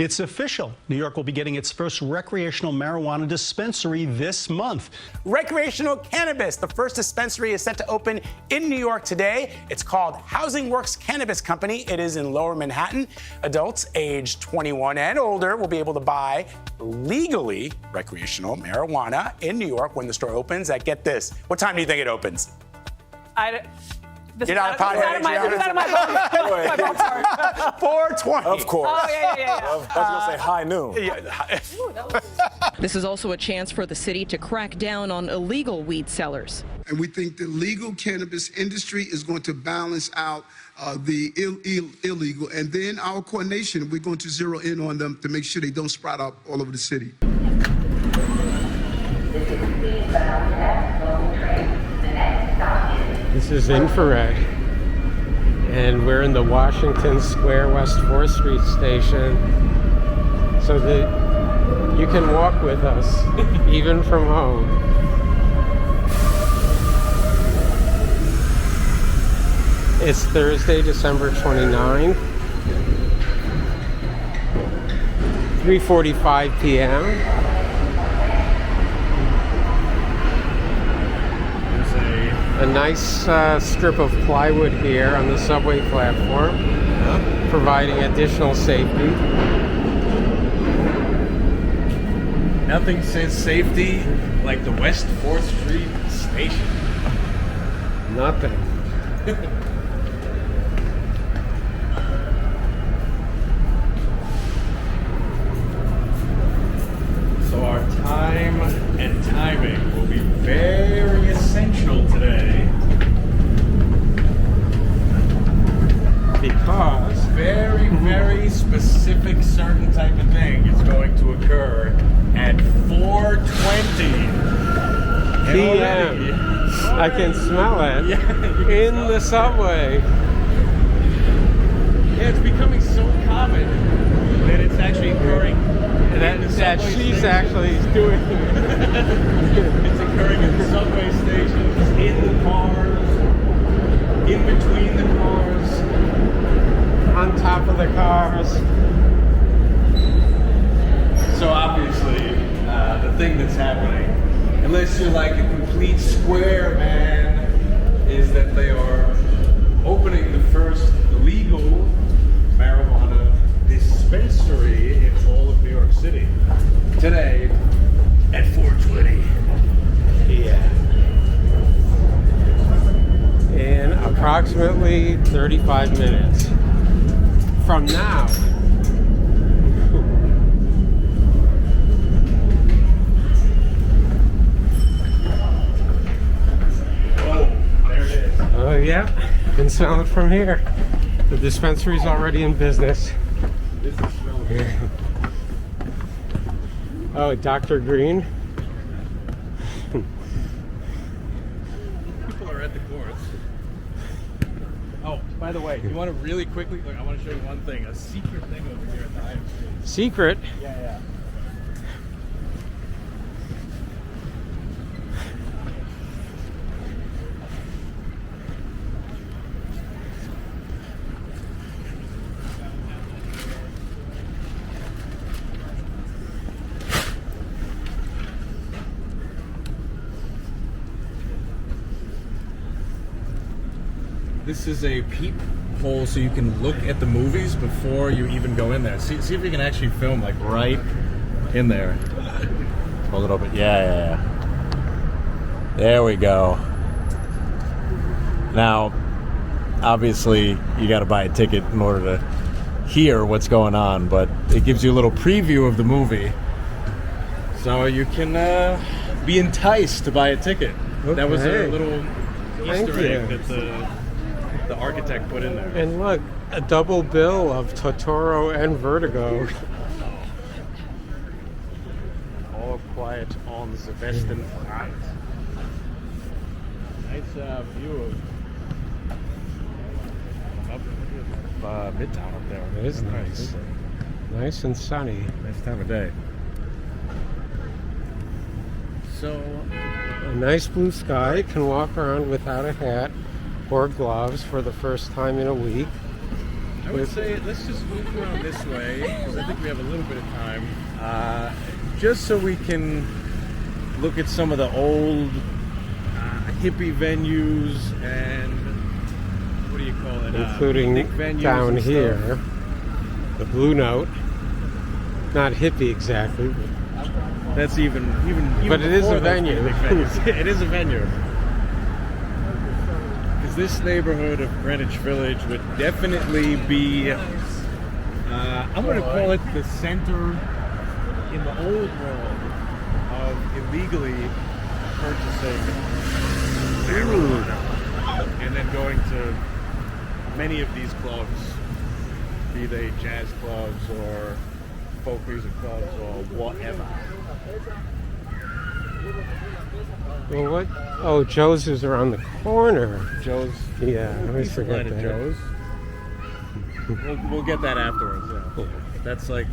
It's official. New York will be getting its first recreational marijuana dispensary this month. Recreational Cannabis. The first dispensary is set to open in New York today. It's called Housing Works Cannabis Company. It is in Lower Manhattan. Adults aged 21 and older will be able to buy legally recreational marijuana in New York when the store opens at, get this, what time do you think it opens? You're not a pothead. This is out of my ballpark. 4:20. Of course. Oh, yeah. I was going to say high noon. This is also a chance for the city to crack down on illegal weed sellers. And we think the legal cannabis industry is going to balance out the illegal. And then our coordination, we're going to zero in on them to make sure they don't sprout out all over the city. This is infrared, and we're in the Washington Square West 4th Street station, so that you can walk with us, even from home. It's Thursday, December 29th, 3:45 p.m. A nice strip of plywood here on the subway platform, providing additional safety. Nothing says safety like the West 4th Street station. Nothing. So our time and timing will be very essential today. Because very, very specific certain type of thing is going to occur at 4:20 p.m. I can smell it in the subway. Yeah, it's becoming so common that it's actually occurring. That she's actually doing It's occurring in the subway stations, in the cars, in between the cars, on top of the cars. So obviously, the thing that's happening, unless you're like a complete square man, is that they are opening the first legal marijuana dispensary in all of New York City today at 4:20. Yeah. In approximately 35 minutes from now. Oh, there it is. Oh yeah, you can smell it from here. The dispensary's already in business. This is smelling. Oh, Dr. Green. People are at the courts. Oh, by the way, you want to really quickly, look, I want to show you one thing, a secret thing over here at the IMC. Secret? Yeah. This is a peephole so you can look at the movies before you even go in there. See if you can actually film like right in there. Hold it open. Yeah. There we go. Now, obviously, you got to buy a ticket in order to hear what's going on, but it gives you a little preview of the movie, so you can be enticed to buy a ticket. Okay. That was a little Thank Easter egg you. that the architect put in there. And look, a double bill of Totoro and Vertigo. All quiet on the Westenfront. Nice view of Midtown up there. It is nice. Nice and sunny. Nice time of day. So, A nice blue sky. Can walk around without a hat or gloves for the first time in a week. I would say let's just move around this way, because I think we have a little bit of time, just so we can look at some of the old hippie venues and what do you call it? Including picnic venues down and stuff. here, the Blue Note. Not hippie exactly, but That's even But it is before a those venue. picnic venues. It is a venue. Because this neighborhood of Greenwich Village would definitely be, I'm going to call it the center in the old world of illegally purchasing marijuana and then going to many of these clubs, be they jazz clubs or folk music clubs or whatever. well, what? Oh, Joe's is around the corner. Joe's. Yeah, I always Decent forget line of that. Joe's. We'll get that afterwards. Yeah. Yeah. That's like,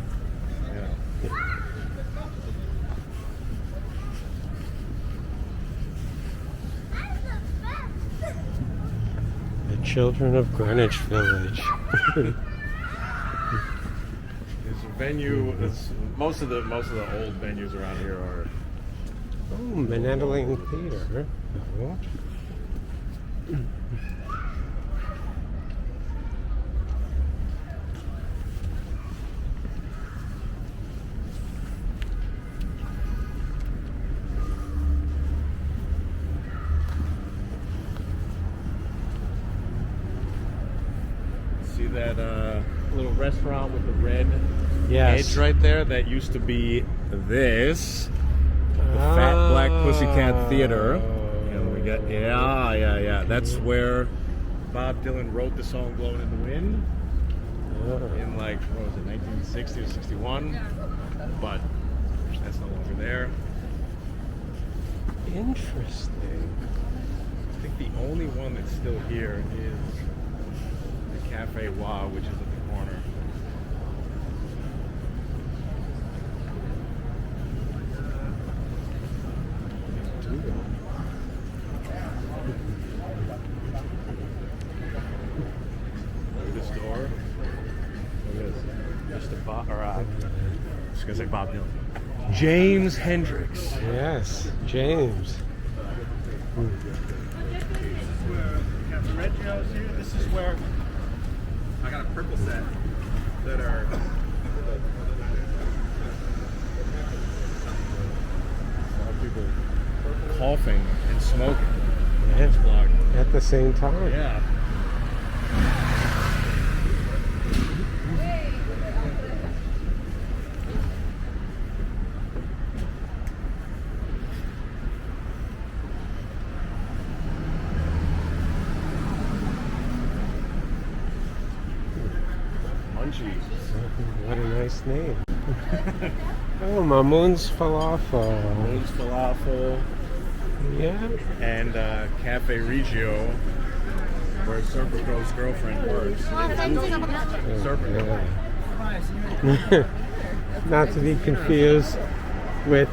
The children of Greenwich Village. there's a venue. Most of the old venues around here are. Oh, Manetling Theater. Oh. See that little restaurant with the red Yes. edge right there? That used to be this. The Fat Black Pussycat Theater. And we got yeah. That's where Bob Dylan wrote the song "Blowing in the Wind" in like what was it, 1960 or 61? But that's no longer there. Interesting. I think the only one that's still here is the Cafe Wa, which is at the corner. Look at this door. Look at this. Just a Bob, or I was gonna say Bob Dylan. James Hendricks. Yes, James. Cafe Reggio's here. This is where I got a purple set that are. A lot of people coughing and smoking. It's blocked. At the same time. Yeah. Munchies. What a nice name. Oh, Mamoon's Falafel. Rose Falafel. Yeah. And Cafe Reggio, where Serpico's girlfriend works. Serpico. Yeah. Not to be confused with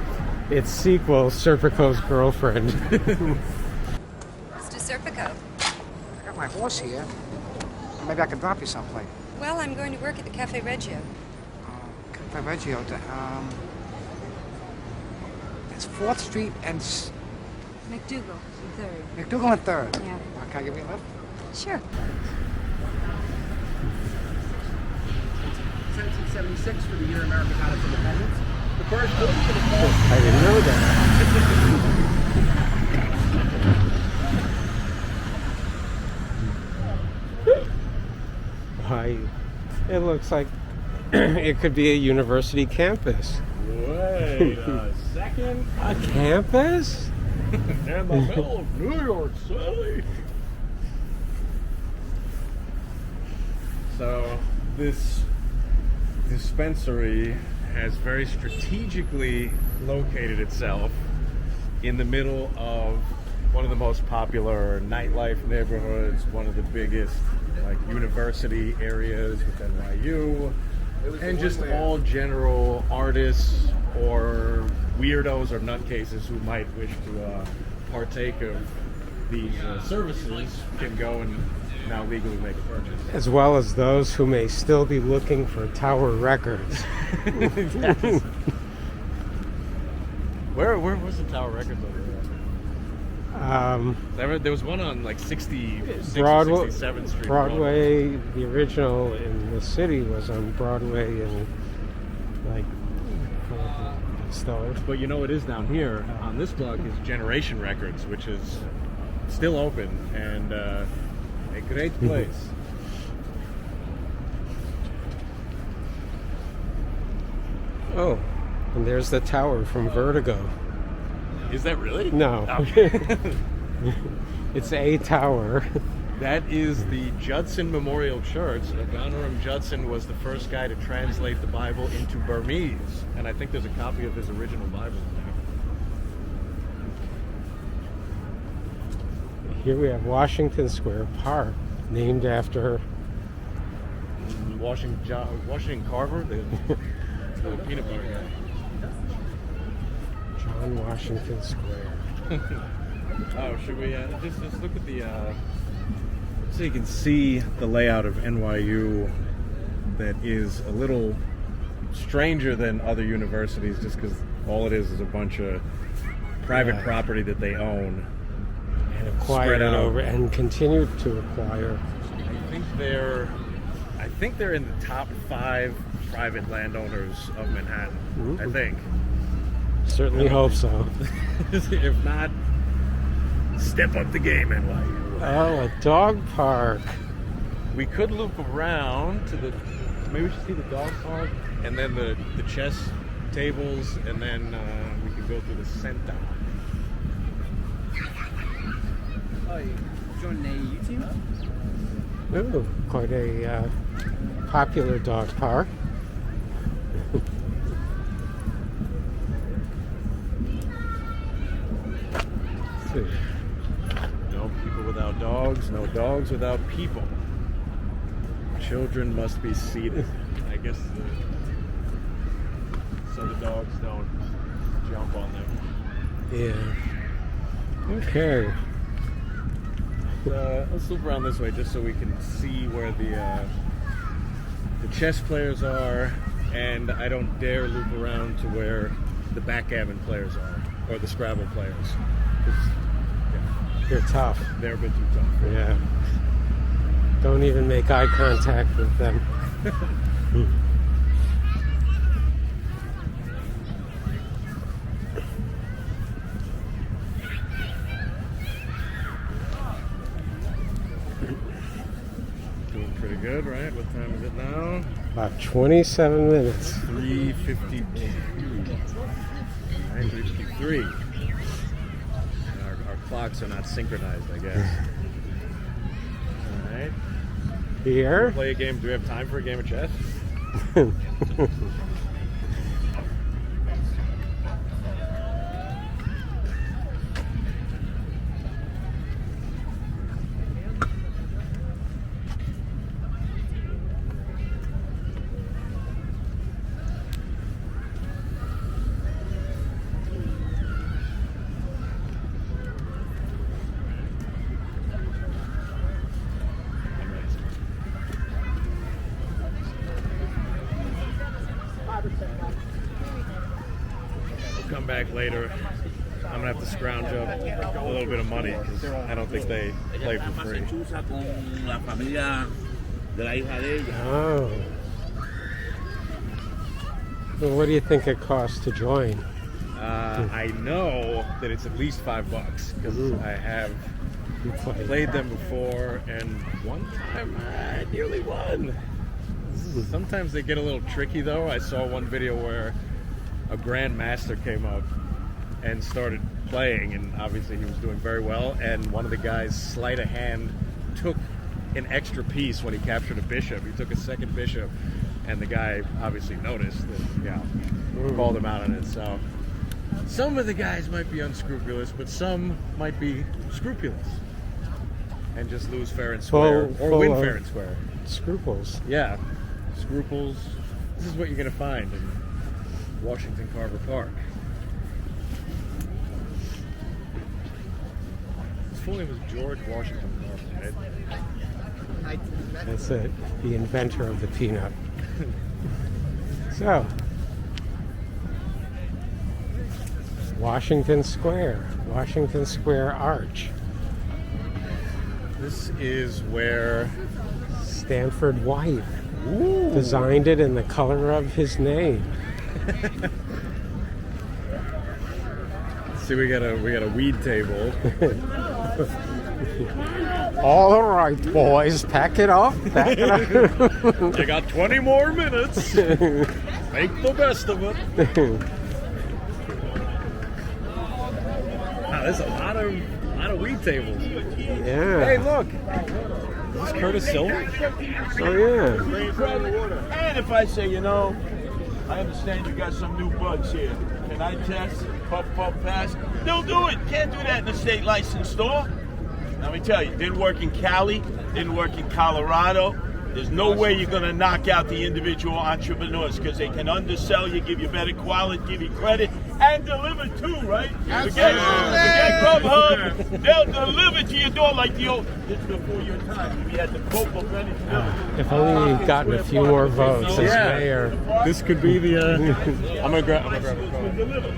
its sequel, Serpico's Girlfriend. Mr. Serpico. I got my horse here. Maybe I could drop you someplace. Well, I'm going to work at the Cafe Reggio. Cafe Reggio. It's 4th Street and McDougal, the third. McDougal and 3rd. Yeah. Can I give you a lift? Sure. 1776 for the year America got its independence. The first building for the I didn't know that. Why, it looks like it could be a university campus. Wait a second. A campus? In the middle of New York City. So this dispensary has very strategically located itself in the middle of one of the most popular nightlife neighborhoods, one of the biggest like university areas with NYU, and just all general artists or weirdos or nutcases who might wish to partake of these services can go and now legally make a purchase. As well as those who may still be looking for Tower Records. Yes. Where was the Tower Records over there? There was one on like 66 Broadway, 67th Street. Broadway, the original in the city was on Broadway and like Stellar. But you know what is down here on this block is Generation Records, which is still open and a great place. Oh, and there's the tower from Vertigo. Is that really? No. Okay. It's a tower. That is the Judson Memorial Church. Adoniram Judson was the first guy to translate the Bible into Burmese, and I think there's a copy of his original Bible in Here we have Washington Square Park, named after there. Washington Carver, the peanut butter guy. John Washington Square. Oh, should we just look at the so you can see the layout of NYU that is a little stranger than other universities just because all it is a bunch of private property that they own And acquired over and continued to acquire. I think they're in the top 5 private landowners of Manhattan. I think. Certainly hope so. If not, step up the game, NYU. Oh, a dog park. We could loop around to the. Maybe we should see the dog park and then the chess tables, and then we could go through the center. Oh, you joined the EU team? Ooh, quite a popular dog park. Let's see. No people without dogs, no dogs without people. Children must be seated. I guess so the dogs don't jump on them. Yeah. Okay. Let's loop around this way just so we can see where the chess players are, and I don't dare loop around to where the backgammon players are or the Scrabble players. They're tough. They're a bit too tough. Yeah. Don't even make eye contact with them. Doing pretty good, right? What time is it now? About 27 minutes. 3:52. Right, 3:53. Our clocks are not synchronized, I guess. All right. Here. Play a game. Do we have time for a game of chess? Come back later. I'm gonna have to scrounge up a little bit of money because I don't think they play for free. Oh. Well, what do you think it costs to join? I know that it's at least $5 because I have played them before, and one time I nearly won. Sometimes they get a little tricky though. I saw one video where a grandmaster came up and started playing, and obviously he was doing very well, and one of the guys sleight of hand took an extra piece when he captured a bishop. He took a second bishop, and the guy obviously noticed and called him out on it. So some of the guys might be unscrupulous, but some might be scrupulous and just lose fair and square or win fair and square. Scruples. Yeah, scruples. This is what you're gonna find in Washington Carver Park. It's full name was George Washington Carver, right? That's it. The inventor of the peanut. So, Washington Square Arch. This is where Stanford White designed it in the color of his name. see we got a weed table. All right, boys, pack it up. Pack it up. You got 20 more minutes. Make the best of it. Wow, there's a lot of weed tables. Yeah. Hey, look. Is this Curtis Sliwa? Oh, yeah. And if I say, I understand you got some new buds here. Can I test? Puff, pass? Don't do it. Can't do that in a state license store. Let me tell you, didn't work in Cali, didn't work in Colorado. There's no way you're going to knock out the individual entrepreneurs because they can undersell you, give you better quality, give you credit, and deliver too, right? Forget Grubhub. They'll deliver to your door like the old. This is before your time. We had the Pope of Venice. If only he'd gotten a few more votes as mayor. This could be the. I'm gonna grab a card.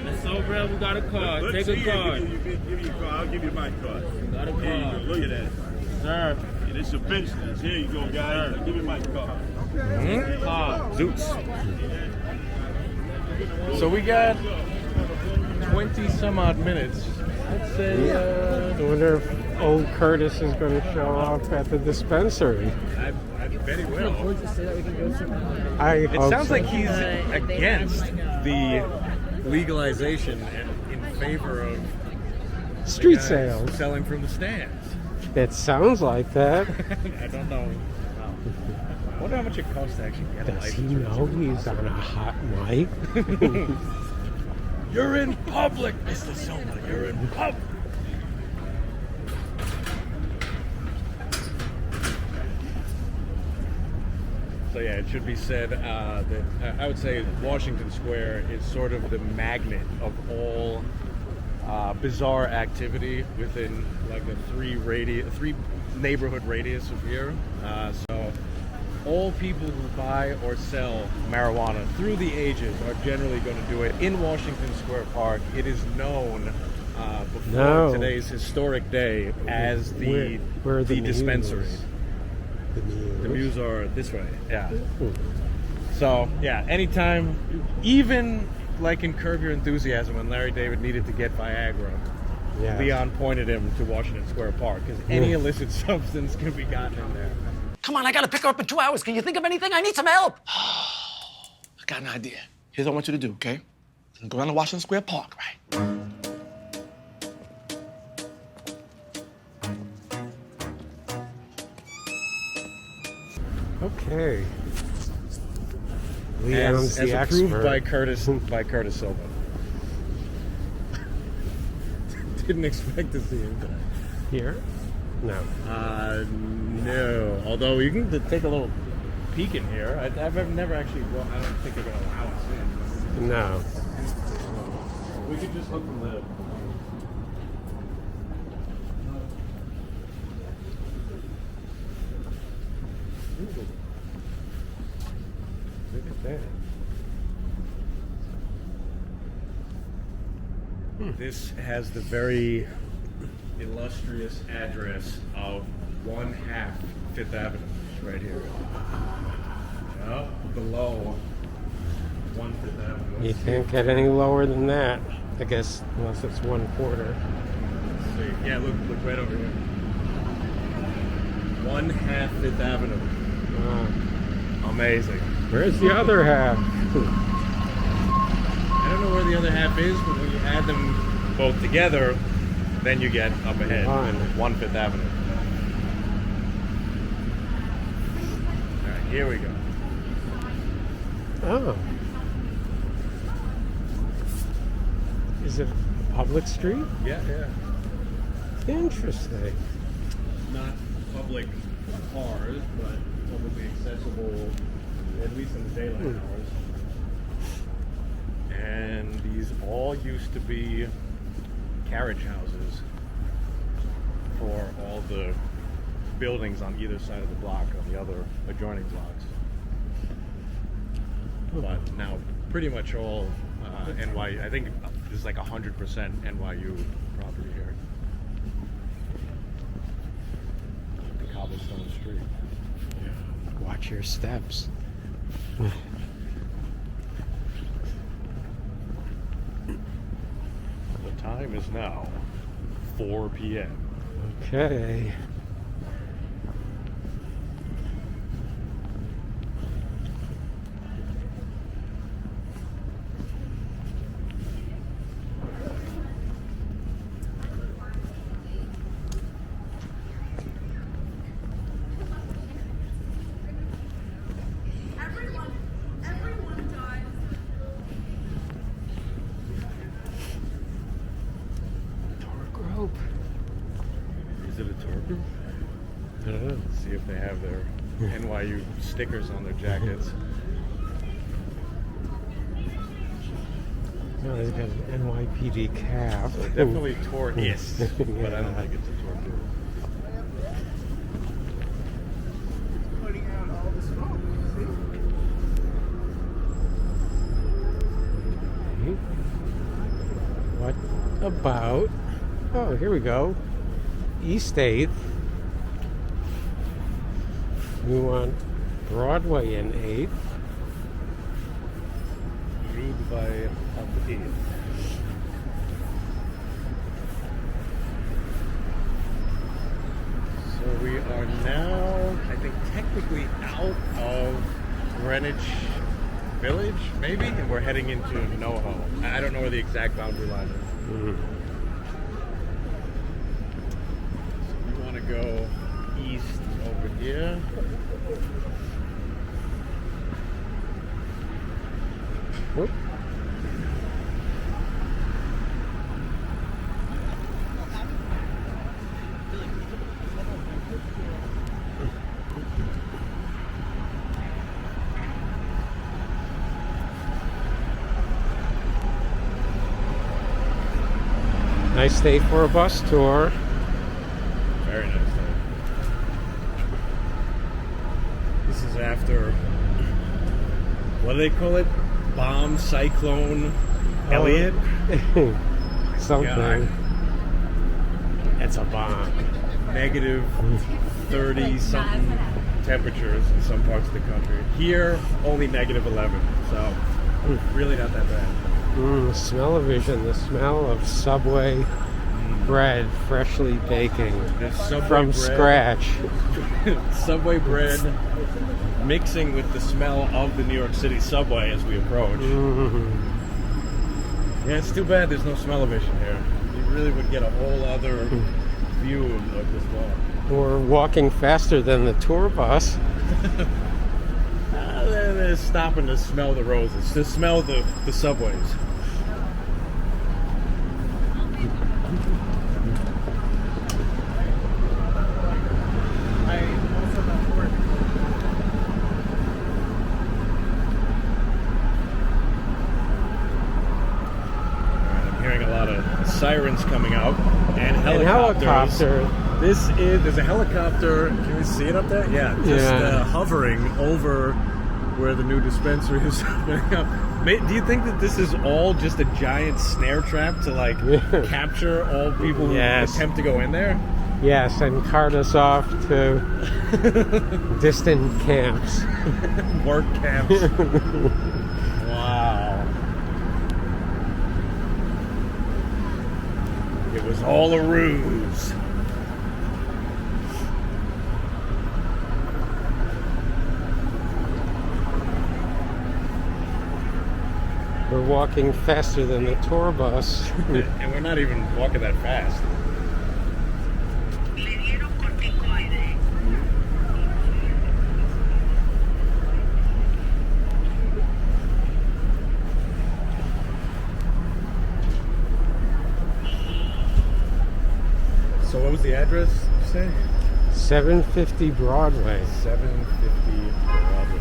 Let's go, bro. We got a card. Take a card. Give you a card. I'll give you my card. Got a card. Here you go. Look at that. Sir. This is a business. Here you go, guys. Give me my card. Zoots. So we got 20 some odd minutes. I'd say. I wonder if old Curtis is going to show up at the dispensary. I bet he will. It It sounds like he's against the legalization and in favor of street guys sales. selling from the stands. It sounds like that. I don't know. I wonder how much it costs to actually get a Does he license. know he's on a hot mic? You're in public, Mr. Silva. You're in public. So yeah, it should be said that I would say Washington Square is sort of the magnet of all bizarre activity within like a three neighborhood radius of here. So all people who buy or sell marijuana through the ages are generally going to do it in Washington Square Park. It is known before today's historic day as the dispensary. The Muse are this way, yeah. So yeah, anytime, even like in Curb Your Enthusiasm when Larry David needed to get Viagra, Leon pointed him to Washington Square Park because any illicit substance can be gotten in there. Come on, I gotta pick her up in 2 hours. Can you think of anything? I need some help. I got an idea. Here's what I want you to do, okay? Go down to Washington Square Park, right? Okay. Leon's as the approved expert. by Curtis Sliwa. Didn't expect to see him today. Here? No. No. Although you can take a little peek in here. I've never actually. Well, I don't think they're gonna allow us in. No. We could just look from the. Look at that. This has the very illustrious address of 1/2 Fifth Avenue, right here. Below 1 Fifth Avenue. You can't get any lower than that, I guess, unless it's 1/4. Yeah, look right over here. 1/2 Fifth Avenue. Amazing. Where's the other half? I don't know where the other half is, but when you add them both together, then you get up ahead. 1 Fifth Avenue. All right, here we go. Oh. Is it a public street? Yeah. Interesting. Not public cars, but publicly accessible, at least in the daylight hours. And these all used to be carriage houses for all the buildings on either side of the block, on the other adjoining blocks. But now pretty much all NYU, I think this is like 100% NYU property here. The cobblestone street. Yeah. Watch your steps. The time is now 4 p.m. Okay. Is it a tour group? I don't know. Let's see if they have their NYU stickers on their jackets. No, they've got an NYPD cap. So definitely tourists, but I don't think it's a tour group. Putting out all the smoke. What about... Oh, here we go. East 8th. We want Broadway in 8th. Broadway of 8th. So we are now, I think, technically out of Greenwich Village, maybe, and we're heading into NoHo. I don't know where the exact boundary line is. Mm-hmm. So we want to go east over here. Whoop. Nice day for a bus tour. Very nice day. This is after, what do they call it? Bomb Cyclone Elliott? Something. God. It's a bomb. Negative 30 something temperatures in some parts of the country. Here, only negative 11. So, really not that bad. Smell-o-vision, the smell of Subway bread freshly baking from bread, scratch. Subway bread mixing with the smell of the New York City subway as we approach. Yeah, it's too bad there's no smell-o-vision here. You really would get a whole other view of this wall. We're walking faster than the tour bus. They're stopping to smell the roses, to smell the subways. I'm hearing a lot of sirens coming out and helicopters. There's a helicopter. Can you see it up there? Yeah, just hovering over where the new dispensary is opening up. Do you think that this is all just a giant snare trap to like capture all people who attempt to go in there? Yes, and cart us off to distant camps. Work camps. Wow. It was all a ruse. We're walking faster than the tour bus. And we're not even walking that fast. So what was the address, you say? 750 Broadway. 750 Broadway.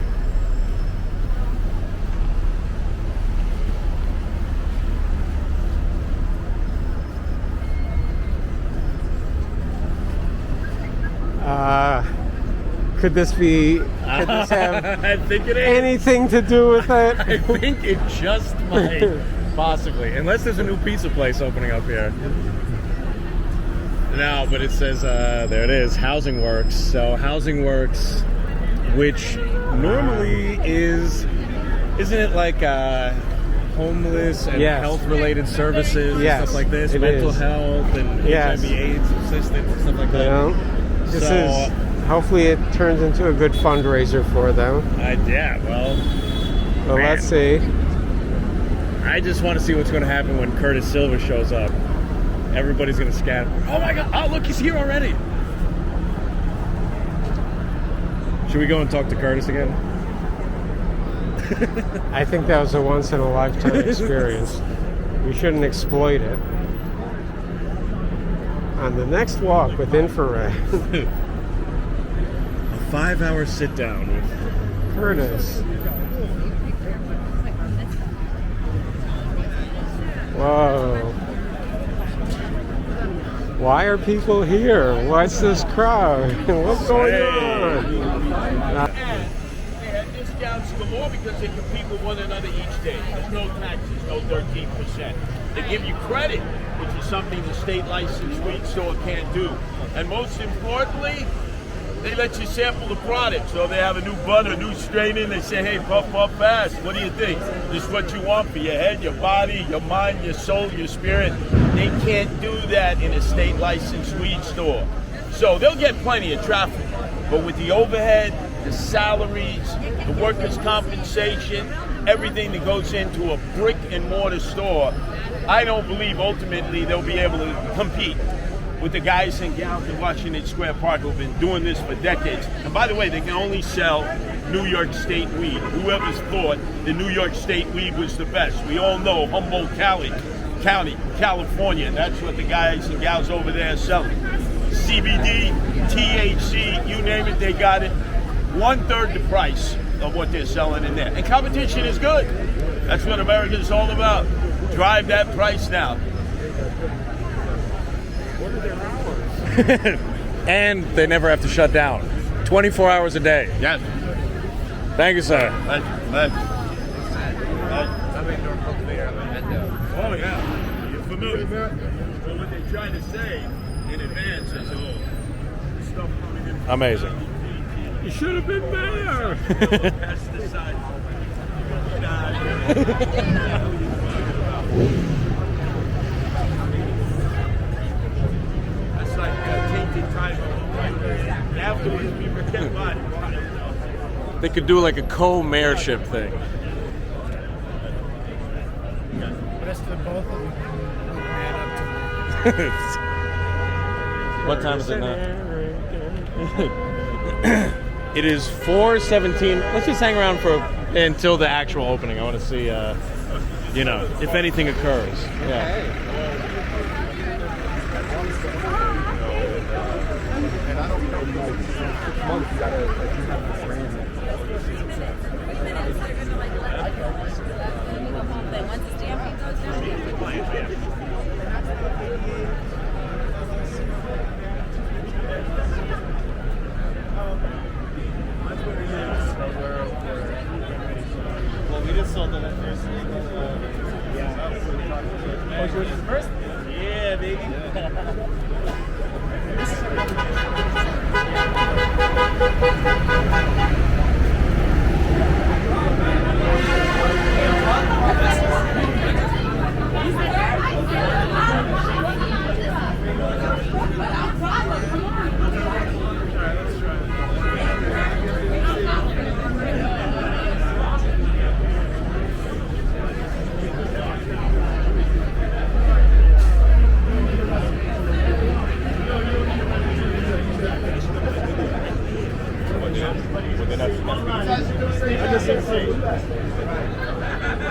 Could this have I think it is. anything to do with it? I think it just might, possibly, unless there's a new pizza place opening up here. No, but it says there it is, Housing Works. So Housing Works, which normally isn't it like homeless and health-related services and stuff like this, mental health and HIV/AIDS assistance and stuff like that. Yeah. This is hopefully it turns into a good fundraiser for them. Well, let's see. I just want to see what's going to happen when Curtis Sliwa shows up. Everybody's going to scatter. Oh my God! Oh, look, he's here already. Should we go and talk to Curtis again? I think that was a once-in-a-lifetime experience. We shouldn't exploit it. On the next walk with Infrared. A 5-hour sit-down with Curtis. Whoa. Why are people here? What's this crowd? What's going on? They had discounts galore because they compete with one another each day. There's no taxes, no 13%. They give you credit, which is something the state licensed weed store can't do. And most importantly, they let you sample the product. So they have a new bud, a new strain in, they say, hey, puff, puff, fast. What do you think? This is what you want for your head, your body, your mind, your soul, your spirit. They can't do that in a state licensed weed store. So they'll get plenty of traffic. But with the overhead, the salaries, the workers' compensation, everything that goes into a brick and mortar store, I don't believe ultimately they'll be able to compete with the guys and gals in Washington Square Park who've been doing this for decades. And by the way, they can only sell New York State weed. Whoever's thought the New York State weed was the best. We all know Humboldt County, California, that's what the guys and gals over there are selling. CBD, THC, you name it, they got it. 1/3 the price of what they're selling in there. And competition is good. That's what America's all about. Drive that price down. What are their hours? And they never have to shut down. 24 hours a day. Yes. Thank you, sir. Oh, yeah. You're familiar. But what they're trying to say in advance is, stuff coming in. Amazing. You should have been there. Pesticide. That's like tainted time. Afterwards, people get body. They could do like a co-mayorship thing. Rest of the both of them add up to What time is it now? It is 4:17. Let's just hang around until the actual opening. I want to see, if anything occurs. Yeah. And I don't know, 6 months you gotta Once the stampede goes down, Well, we just sold it at first. Oh, yours is first? Yeah, baby.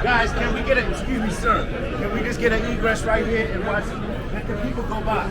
Guys, can we get excuse me, sir, can we just get an egress right here and watch, let the people go by?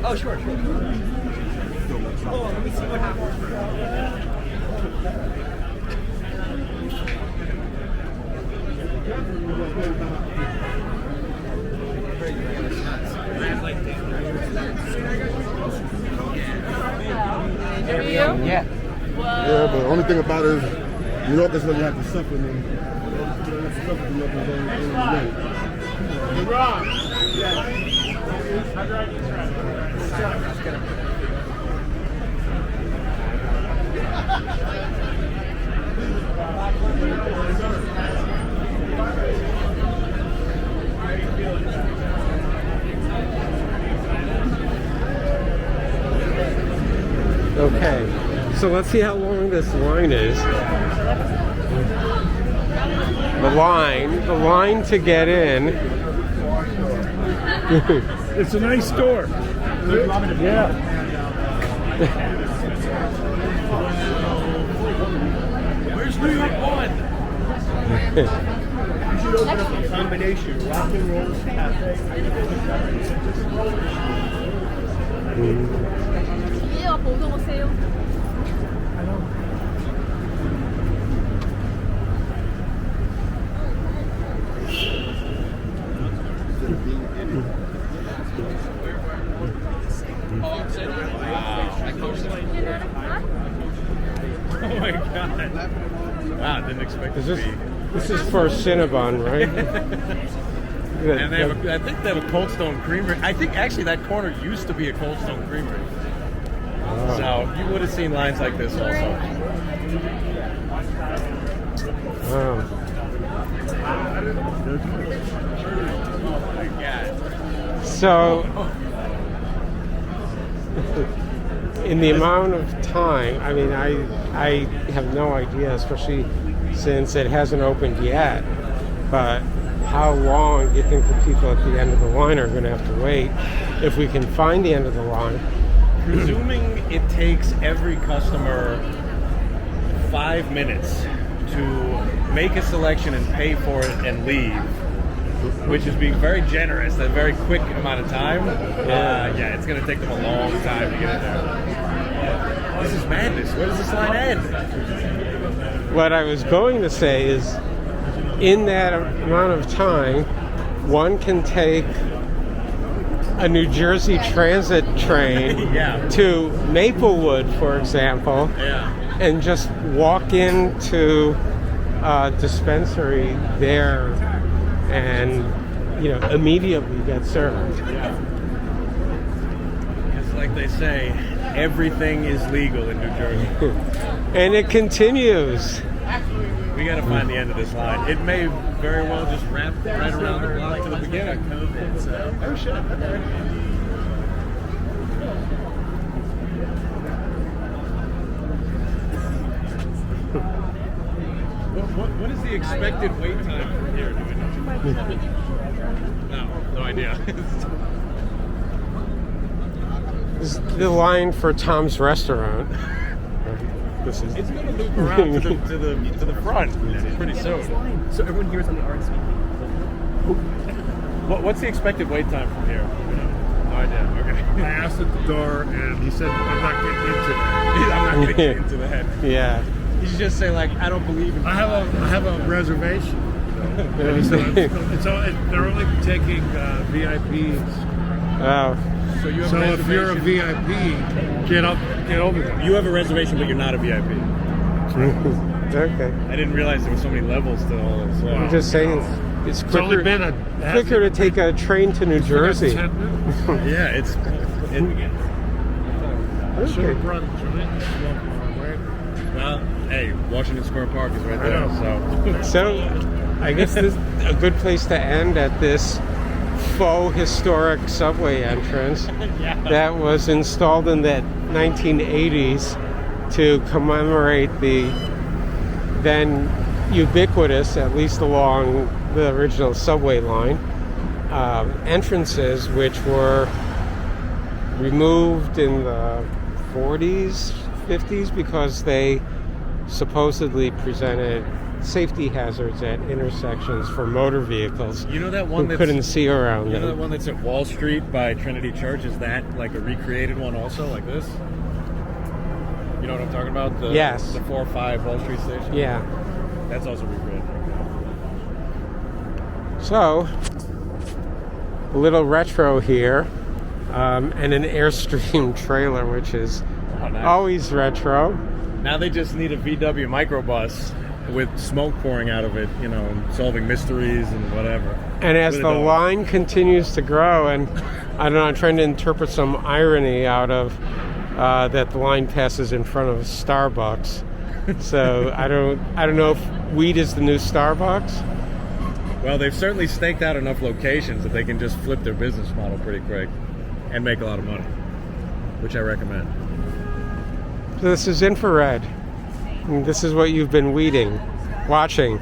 Oh, sure. Oh, let me see what happens. Yeah. Yeah, but the only thing about it is, New York is going to have to suffer them. You're wrong. Okay, so let's see how long this line is. The line to get in. It's a nice store. Yeah. Where's New York one? You should open up a combination, rock and roll cafe. Oh my god. Wow, didn't expect Is this this, to be. this is for Cinnabon, right? And they have I think they have a Cold Stone Creamery. I think actually that corner used to be a Cold Stone Creamery. Oh. So you would have seen lines like this also. Wow. Oh my god. So, in the amount of time, I mean, I have no idea, especially since it hasn't opened yet, but how long do you think the people at the end of the line are going to have to wait if we can find the end of the line? Presuming it takes every customer 5 minutes to make a selection and pay for it and leave, which is being very generous, a very quick amount of time. Yeah, it's going to take them a long time to get in there. This is madness. Where does this line end? What I was going to say is, in that amount of time, one can take a New Jersey Transit train Yeah. to Maplewood, for example, and just walk into a dispensary there and, you know, immediately get served. It's like they say, everything is legal in New Jersey. And it continues. We got to find the end of this line. It may very well just wrap right around the block to the beginning. Oh shit. What is the expected wait time from here? Do we know? No idea. This is the line for Tom's Restaurant. This is. It's going to loop around to the front pretty soon. So everyone here is on the RX. What's the expected wait time from here? No idea. Okay. I asked at the door, and he said, I'm not getting into that. I'm not going to get into the head. Yeah. You should just say, like, I don't believe in I have a reservation. And he said, they're only taking VIPs. Oh. So you have So a if you're a reservation? VIP, get over there. You have a reservation, but you're not a VIP. Okay. I didn't realize there were so many levels to all this. I'm just saying it's It's only quicker, been quicker to take a train to New Jersey. Yeah, it's. Should have brought a joint. Well, hey, Washington Square Park is right there. So, I guess this is a good place to end at this faux historic subway entrance that was installed in the 1980s to commemorate the then ubiquitous, at least along the original subway line, entrances which were removed in the 40s, 50s because they supposedly presented safety hazards at intersections for motor vehicles. You know that one who couldn't see around You know that them. one that's at Wall Street by Trinity Church? Is that like a recreated one also, like this? You know what I'm talking about? Yes. The 405 Wall Street station? Yeah. That's also recreated. So, a little retro here, and an Airstream trailer, which is always retro. Now they just need a VW microbus with smoke pouring out of it, you know, and solving mysteries and whatever. And as the line continues to grow, and I don't know, I'm trying to interpret some irony out of that the line passes in front of Starbucks. So I don't know if weed is the new Starbucks. Well, they've certainly staked out enough locations that they can just flip their business model pretty quick and make a lot of money, which I recommend. So this is infrared. And this is what you've been watching.